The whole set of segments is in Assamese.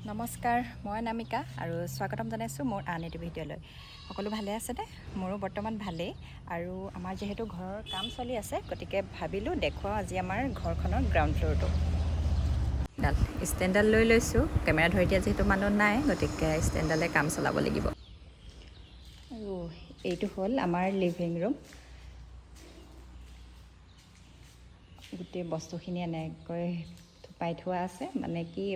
নমস্কাৰ, মই নামিকা আৰু স্বাগতম জনাইছোঁ মোৰ আন এটি ভিডিঅ'লৈ। সকলো ভালে আছেনে? মোৰো বৰ্তমান ভালেই। আৰু আমাৰ যিহেতু ঘৰৰ কাম চলি আছে, গতিকে ভাবিলোঁ দেখুৱাওঁ আজি আমাৰ ঘৰখনৰ গ্ৰাউণ্ড ফ্ল'ৰটো। ষ্টেণ্ডডাল লৈ লৈছোঁ, কেমেৰা ধৰি দিয়া যিহেতু মানুহ নাই, গতিকে ষ্টেণ্ডডালে কাম চলাব লাগিব। আৰু এইটো হ'ল আমাৰ লিভিং ৰুম। গোটেই বস্তুখিনি এনেকৈ থোপাই থোৱা আছে, মানে কি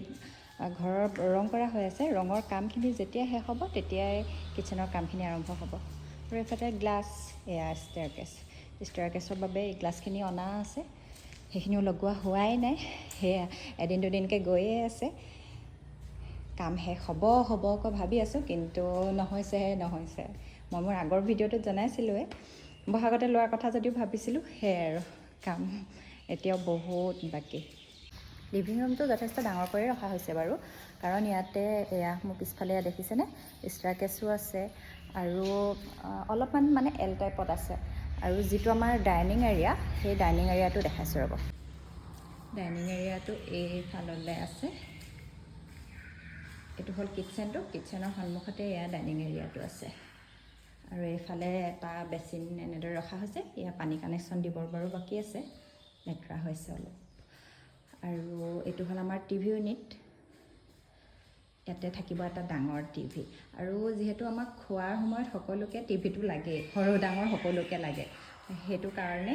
ঘৰৰ ৰং কৰা হৈ আছে। ৰঙৰ কামখিনি যেতিয়া শেষ হ'ব তেতিয়াই কিটচেনৰ কামখিনি আৰম্ভ হ'ব। আৰু এইফালে গ্লাছ, এয়া ষ্টেয়াৰকেছৰ বাবে এই গ্লাছখিনি অনা আছে, সেইখিনিও লগোৱা হোৱাই নাই। সেয়া এদিন দুদিনকৈ গৈয়ে আছে। কাম শেষ হ'বকৈ ভাবি আছোঁ, কিন্তু নহয়। মই মোৰ আগৰ ভিডিঅ'টোত জনাইছিলোঁৱে, বহাগতে লোৱাৰ কথা যদিও ভাবিছিলোঁ, সেয়াই আৰু কাম এতিয়াও বহুত বাকী। লিভিং ৰুমটো যথেষ্ট ডাঙৰ কৰি ৰখা হৈছে বাৰু, কাৰণ ইয়াতে এয়া মোৰ পিছফালে দেখিছেনে, ষ্টেয়াৰকেছো আছে আৰু অলপমান মানে এল টাইপত আছে। আৰু যিটো আমাৰ ডাইনিং এৰিয়া, সেই ডাইনিং এৰিয়াটো দেখাইছোঁ ৰ'ব। ডাইনিং এৰিয়াটো এইফাললৈ আছে। এইটো হ'ল কিটচেনটো, কিটচেনৰ সন্মুখতে এয়া ডাইনিং এৰিয়াটো আছে। আৰু এইফালে এটা বেচিন এনেদৰে ৰখা হৈছে। এয়া পানী কানেকশ্যন দিবৰ বাৰু বাকী আছে, লেতেৰা হৈছে অলপ। আৰু এইটো হ'ল আমাৰ টিভি ইউনিট। ইয়াতে থাকিব এটা ডাঙৰ টিভি। আৰু যিহেতু আমাক খোৱাৰ সময়ত সকলোকে টিভিটো লাগেই, সৰু ডাঙৰ সকলোকে লাগে, সেইটো কাৰণে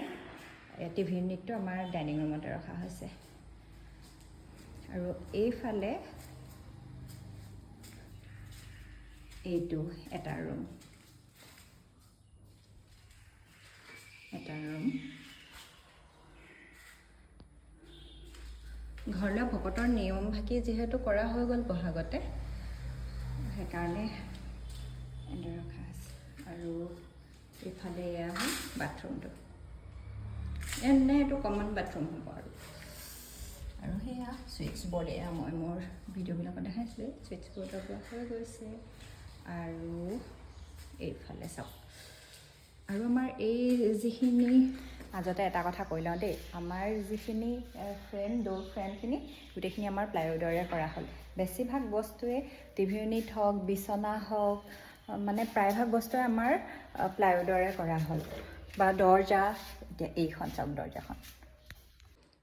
টিভি ইউনিটটো আমাৰ ডাইনিং ৰুমতে ৰখা হৈছে। আৰু এইফালে এইটো এটা ৰুম। ঘৰলৈ ভকতৰ নিয়ম ভাকি যিহেতু কৰা হৈ গ'ল বহাগতে, সেইকাৰণে এনেদৰে ৰখা আছে। আৰু এইফালে এয়া হ'ল বাথৰুমটো, এইটো কমন বাথৰুম হ'ব। আৰু সেয়া ছুইচ বৰ্ড, এয়া মই মোৰ ভিডিঅ'বিলাকত দেখাইছিলোঁ, ছুইচ বৰ্ডৰ পৰা হৈ গৈছে। আৰু এইফালে চাওক। আৰু আমাৰ এই যিখিনি মাজতে এটা কথা কৈ লওঁ দেই, আমাৰ যিখিনি ড'ৰ ফ্ৰেমখিনি গোটেইখিনি আমাৰ প্লাইউডৰে কৰা হ'ল। বেছিভাগ বস্তুৱে টিভি ইউনিট হওক, বিচনা হওক, মানে প্ৰায়ভাগ বস্তুৱে আমাৰ প্লাইউডৰে কৰা হ'ল। বা দৰ্জা, এতিয়া এইখন চাওক দৰ্জাখন,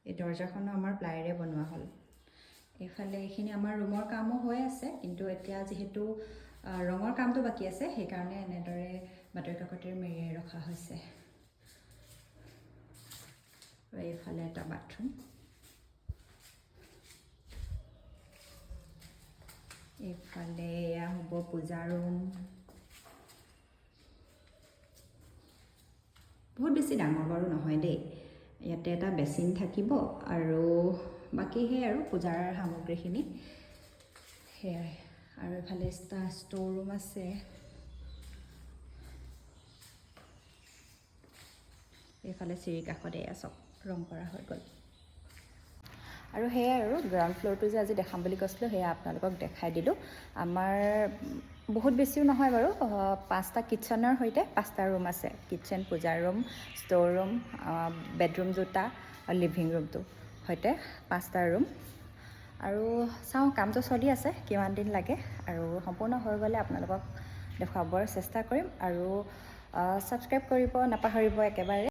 এই দৰ্জাখনো আমাৰ প্লাইৰে বনোৱা হ'ল। এইফালে এইখিনি আমাৰ ৰুমৰ কামো হৈ আছে, কিন্তু এতিয়া যিহেতু ৰঙৰ কামটো বাকী আছে, সেইকাৰণে এনেদৰে বাতৰি কাকতেৰে মেৰিয়াই ৰখা হৈছে। আৰু এইফালে এটা বাথৰুম। এইফালে এয়া হ'ব পূজা ৰুম। বহুত বেছি ডাঙৰ বাৰু নহয় দেই। ইয়াতে এটা বেচিন থাকিব আৰু বাকী সেই আৰু পূজাৰ সামগ্ৰীখিনি সেয়াই। আৰু এইফালে এটা ষ্ট'ৰ ৰুম আছে। এইফালে চিৰি কাষত এয়া চব ৰং কৰা হৈ গ'ল। আৰু সেয়াই আৰু গ্ৰাউণ্ড ফ্ল'ৰটো যে আজি দেখাম বুলি কৈছিলোঁ, সেয়া আপোনালোকক দেখাই দিলোঁ। আমাৰ বহুত বেছিও নহয় বাৰু, 5টা কিটচেনৰ সৈতে 5টা ৰুম আছে। কিটচেন, পূজাৰ ৰুম, ষ্ট'ৰ ৰুম, বেডৰুম 2টা, লিভিং ৰুমটো সৈতে 5টা ৰুম। আৰু চাওঁ, কামটো চলি আছে, কিমান দিন লাগে। আৰু সম্পূৰ্ণ হৈ গ'লে আপোনালোকক দেখুৱাবৰ চেষ্টা কৰিম। আৰু ছাবস্ক্ৰাইব কৰিব নাপাহৰিব একেবাৰে।